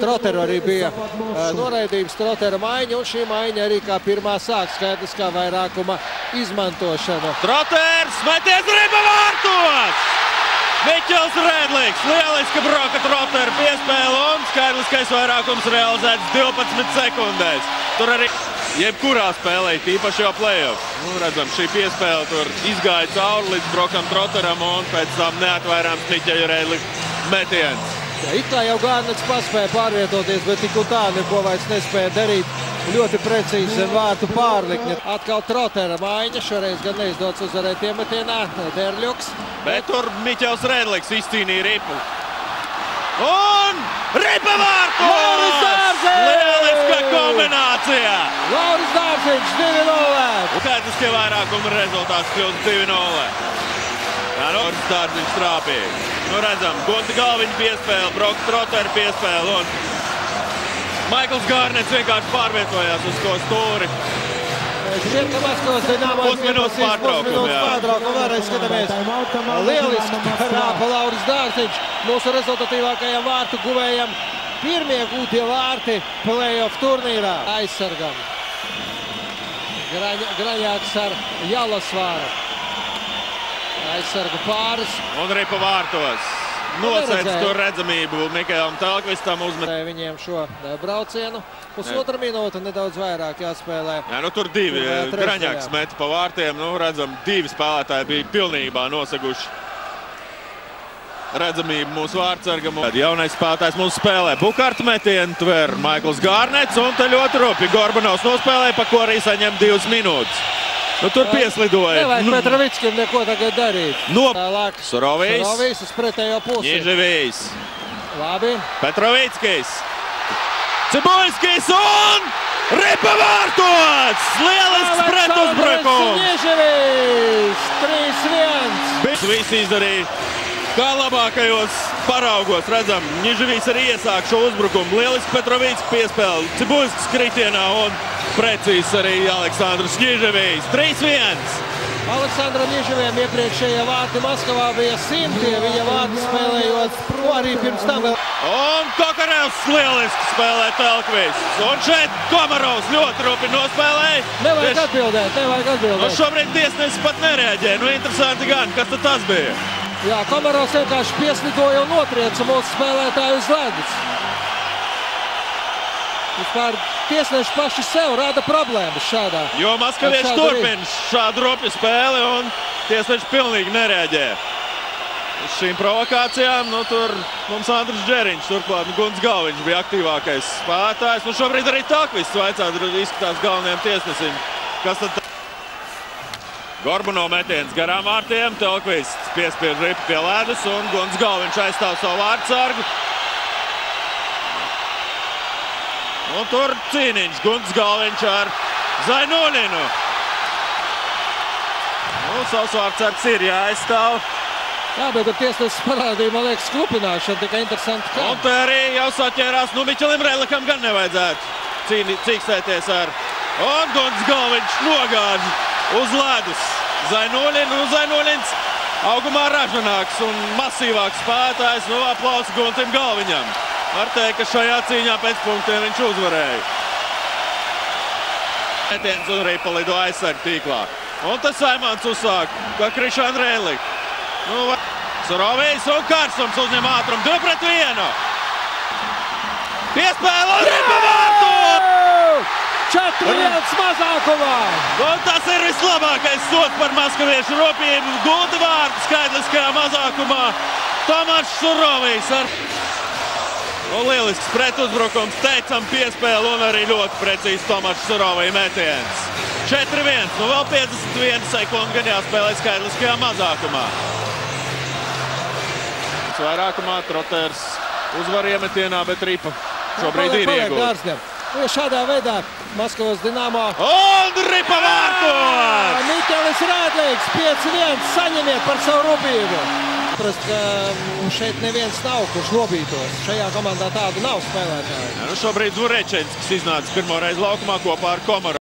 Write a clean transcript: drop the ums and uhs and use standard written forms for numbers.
Troteru arī bija noraidījums, Trotera maiņa, un šī maiņa arī kā pirmā sāk skaidrs kā vairākuma izmantošana. Troters, meties riba vārtos! Miķels Rēdlīgs, lieliski broka Troteru piespēle un skaidriskais vairākums realizēts 12 sekundēs. Tur arī jebkurā spēlē, tīpaši jau play-off. Redzam, šī piespēle tur izgāja cauri līdz brokam Troteram un pēc tam neatvairāms Miķeļa Rēdlīga metiens. It kā jau Gārnets paspēja pārvietoties, bet tik un tā neko vairs nespēja darīt. Ļoti precīzi zem vārtu pārlikni. Atkal Trotera maiņa, šoreiz gan neizdodas uzvarēt iemetienā, Derļuks. Bet tur Miķels Rēdlīgs izcīnīja ripu. Un ripa vārtos! Lauris Dārziņš! Lieliska kombinācija! Lauris Dārziņš 2-0! Skaidriskie vairākuma rezultāts kļūst 2-0. Jā, Lauris Dārziņš trāpīja. Redzam, Gunta Galviņa piespēle, Broka Trotera piespēle un Maikls Gārnets vienkārši pārvietojās uz to stūri. Šķiet, ka Maskavas Dinamo pusminūtes pārtraukumu, vēlreiz skatāmies. Lieliski rāpa Lauris Dārziņš, mūsu rezultatīvākajam vārtu guvējam. Pirmie gūtie vārti play-off turnīrā aizsargam. Graņāks ar Jalasvāru. Aizsargu pāris. Un ripa vārtos. Nosēc tur redzamību Mikaelam Telkvistam uzmetēja viņiem šo braucienu. Pusotra minūte, nedaudz vairāk jāspēlē. Jā, tur divi Graņāks meta pa vārtiem. Redzam, divi spēlētāji bija pilnībā noseguši redzamību mūsu vārtsargam. Jaunais spēlētājs mūsu spēlē. Bukārta metienu tver Maikls Gārnets un te ļoti rupi Gorbanovs nospēlēja, pa ko arī saņem 2 minūtes. Tur pieslidoja. Nevajag Petrovickim neko tagad darīt. Surovijs. Surovijs uz pretējo pusi. Ņeževijs. Labi. Petrovickis. Cibuļskis un ripa vārtos! Lielisks pretuzbrukums! Ņeževijs 3-1. Visi izdarīja kā labākajos paraugos. Redzam, Ņeževijs arī iesāk šo uzbrukumu. Lieliski Petrovicki piespēle. Cibuļskis kritienā un precīzi arī Aleksandrs Ņeževijs. 3-1. Aleksandram Ņeževijam iepriekšējie vārti Maskavā bija 100. Viņa vārti spēlējot arī pirms tam vēl. Un Kokarevs lieliski spēlē Telkvists. Un šeit Komarovs ļoti rupi nospēlēja. Nevajag atbildēt. Šobrīd tiesnesis pat nereaģē. Interesanti gan, kas tad tas bija? Jā, Komarovs vienkārši pieslidoja un notrieca mūsu spēlētāju uz ledus. Vispār tiesneši paši sev rada problēmas šādā. Jo maskavieši turpina šādu rupju spēli un tiesneši pilnīgi nereaģē. Uz šīm provokācijām, tur mums Andris Džeriņš, turklāt Gunts Galviņš bija aktīvākais spēlētājs. Šobrīd arī Telkvists vaicāt, izskatās galvenajiem tiesnesim. Kas tad? Gorbanov metiens garām vārtiem, Telkvists piespiež ripu pie ledus un Gunts Galviņš aizstāv savu vārtsargu. Un tur cīniņš, Gunts Galviņš ar Zainulinu. Savs vārtsargs ir jāaizstāv. Jā, bet tiesnesis parādīja, man liekas, klupināšana, tikai interesanti kā. Un te arī jau saķērās, Miķelim Rēdlīgam gan nevajadzētu cīkstēties ar. Un Gunts Galviņš nogāž uz ledus Zainulinu. Zainulins augumā ražanāks un masīvāks spēlētājs. Aplausi Guntim Galviņam. Var teikt, ka šajā cīņā pēc punktiem viņš uzvarēja. Metiens un ripa lido aizsargu tīklā. Un tas Saimons uzsāk, kā Krišāna Rēdlīga. Surovijs un Karsums uzņem ātrumu 2-1. Piespēle un ripa vārtos! 4-1 mazākumā! Un tas ir vislabākais sots par maskaviešu ropību. Gulta vārtu skaidriskajā mazākumā. Tomašs Surovijs ar... Un lielisks pretuzbrukums, teicam piespēle un arī ļoti precīzi Tomašs Surovija metiens. 4-1, vēl 51 sekundi gan jāspēlē skaidriskajā mazākumā. Vairākumā Troters uzvar iemetienā, bet ripa šobrīd ir iegūta. Ja šādā veidā Maskavas Dinamo... Un ripa vārtos! Miķelis Rēdlīgs 5-1 saņemiet par savu rupību. Saprast, ka šeit neviens nav, kurš nobītos. Šajā komandā tādu nav spēlētāju. Šobrīd Dvorečenskis iznāca pirmo reizi laukumā kopā ar Komarovu.